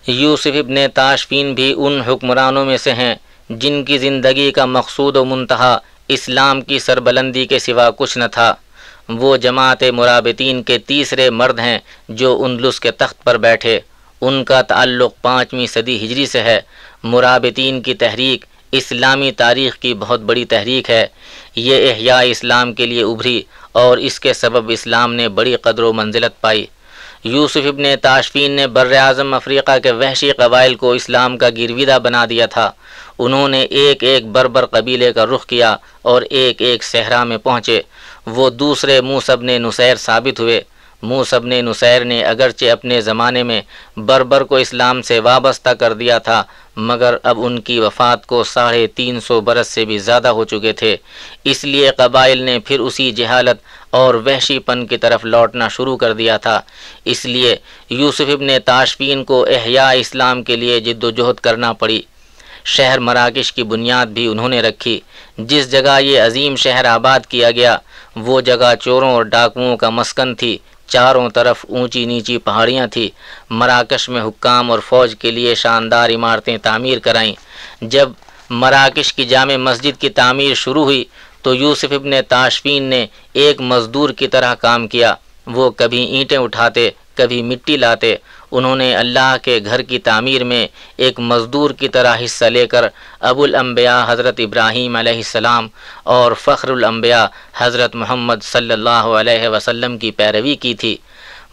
یوسف ابن تاشفین بھی ان حکمرانوں میں سے ہیں جن کی زندگی کا مقصود و منتہا اسلام کی سربلندی کے سوا کچھ نہ تھا۔ وہ جماعت مرابطین کے تیسرے مرد ہیں جو اندلس کے تخت پر بیٹھے۔ ان کا تعلق 5ویں صدی ہجری سے ہے۔ مرابطین کی تحریک اسلامی تاریخ کی بہت بڑی تحریک ہے۔ یہ احیاء اسلام کے لیے ابھری اور اس کے سبب اسلام نے بڑی قدر و منزلت پائی۔ یوسف ابن تاشفین نے بر اعظم افریقہ کے وحشی قبائل کو اسلام کا گرویدہ بنا دیا تھا۔ انہوں نے ایک ایک بربر قبیلے کا رخ کیا اور ایک ایک صحرا میں پہنچے۔ وہ دوسرے موسی بن نصیر ثابت ہوئے۔ موسی بن نصیر نے اگرچہ اپنے زمانے میں بربر کو اسلام سے وابستہ کر دیا تھا، مگر اب ان کی وفات کو 350 برس سے بھی زیادہ ہو چکے تھے، اس لیے قبائل نے پھر اسی جہالت اور وحشی پن کی طرف لوٹنا شروع کر دیا تھا۔ اس لیے یوسف ابن تاشفین کو احیاء اسلام کے لیے جد و جہد کرنا پڑی۔ شہر مراکش کی بنیاد بھی انہوں نے رکھی۔ جس جگہ یہ عظیم شہر آباد کیا گیا وہ جگہ چوروں اور ڈاکوؤں کا مسکن تھی۔ چاروں طرف اونچی نیچی پہاڑیاں تھیں۔ مراکش میں حکام اور فوج کے لیے شاندار عمارتیں تعمیر کرائیں۔ جب مراکش کی جامع مسجد کی تعمیر شروع ہوئی تو یوسف ابن تاشفین نے ایک مزدور کی طرح کام کیا۔ وہ کبھی اینٹیں اٹھاتے، کبھی مٹی لاتے۔ انہوں نے اللہ کے گھر کی تعمیر میں ایک مزدور کی طرح حصہ لے کر ابو الانبیاء حضرت ابراہیم علیہ السلام اور فخر الانبیاء حضرت محمد صلی اللہ علیہ وسلم کی پیروی کی تھی۔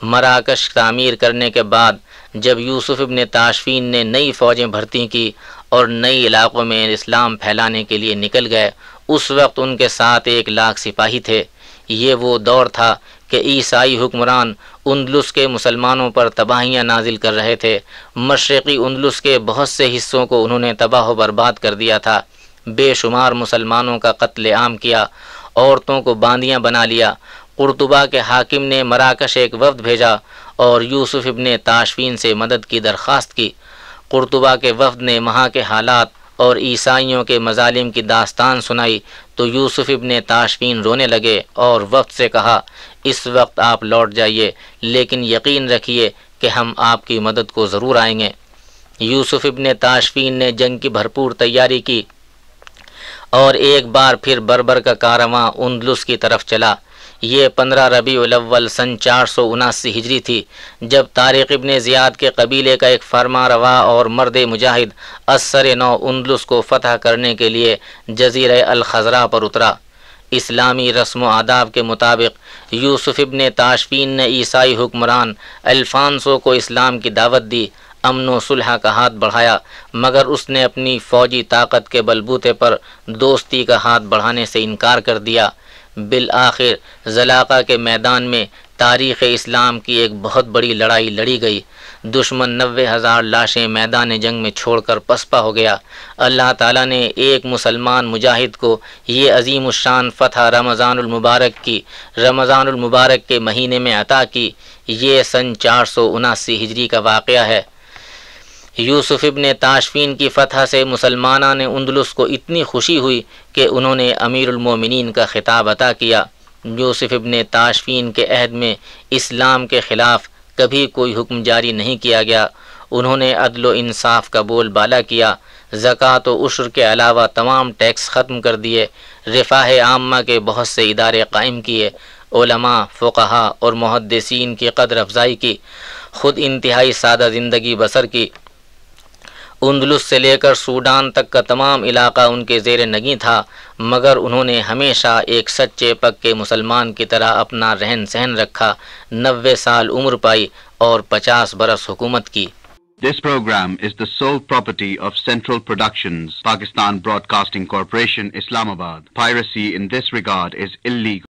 مراکش تعمیر کرنے کے بعد جب یوسف ابن تاشفین نے نئی فوجیں بھرتی کی اور نئی علاقوں میں اسلام پھیلانے کے لیے نکل گئے، اس وقت ان کے ساتھ 1,00,000 سپاہی تھے۔ یہ وہ دور تھا کہ عیسائی حکمران اندلس کے مسلمانوں پر تباہیاں نازل کر رہے تھے۔ مشرقی اندلس کے بہت سے حصوں کو انہوں نے تباہ و برباد کر دیا تھا۔ بے شمار مسلمانوں کا قتل عام کیا، عورتوں کو باندیاں بنا لیا۔ قرطبہ کے حاکم نے مراکش ایک وفد بھیجا اور یوسف ابن تاشفین سے مدد کی درخواست کی۔ قرطبہ کے وفد نے وہاں کے حالات اور عیسائیوں کے مظالم کی داستان سنائی تو یوسف ابن تاشفین رونے لگے اور وفد سے کہا، اس وقت آپ لوٹ جائیے، لیکن یقین رکھیے کہ ہم آپ کی مدد کو ضرور آئیں گے۔ یوسف ابن تاشفین نے جنگ کی بھرپور تیاری کی اور ایک بار پھر بربر کا کارواں اندلس کی طرف چلا۔ یہ 15 ربیع الاول سن 479 ہجری تھی جب طارق ابن زیاد کے قبیلے کا ایک فرما روا اور مرد مجاہد اثر نو اندلس کو فتح کرنے کے لیے جزیرہ الخضرا پر اترا۔ اسلامی رسم و آداب کے مطابق یوسف ابن تاشفین نے عیسائی حکمران الفانسو کو اسلام کی دعوت دی، امن و صلح کا ہاتھ بڑھایا، مگر اس نے اپنی فوجی طاقت کے بلبوتے پر دوستی کا ہاتھ بڑھانے سے انکار کر دیا۔ بالآخر زلاقہ کے میدان میں تاریخ اسلام کی ایک بہت بڑی لڑائی لڑی گئی۔ دشمن 90,000 لاشیں میدان جنگ میں چھوڑ کر پسپا ہو گیا۔ اللہ تعالیٰ نے ایک مسلمان مجاہد کو یہ عظیم الشان فتح رمضان المبارک کے مہینے میں عطا کی۔ یہ سن 479 ہجری کا واقعہ ہے۔ یوسف ابن تاشفین کی فتح سے مسلمانان اندلس کو اتنی خوشی ہوئی کہ انہوں نے امیر المومنین کا خطاب عطا کیا۔ یوسف ابن تاشفین کے عہد میں اسلام کے خلاف کبھی کوئی حکم جاری نہیں کیا گیا۔ انہوں نے عدل و انصاف کا بول بالا کیا، زکوٰۃ و عشر کے علاوہ تمام ٹیکس ختم کر دیے، رفاہ عامہ کے بہت سے ادارے قائم کیے، علماء، فقہا اور محدثین کی قدر افزائی کی، خود انتہائی سادہ زندگی بسر کی۔ اندلس سے لے کر سوڈان تک کا تمام علاقہ ان کے زیر نگیں تھا، مگر انہوں نے ہمیشہ ایک سچے پکے مسلمان کی طرح اپنا رہن سہن رکھا، 90 سال عمر پائی اور 50 برس حکومت کی۔ This program is the sole property of Central Productions, Pakistan Broadcasting Corporation, Islamabad. Piracy in this regard is illegal.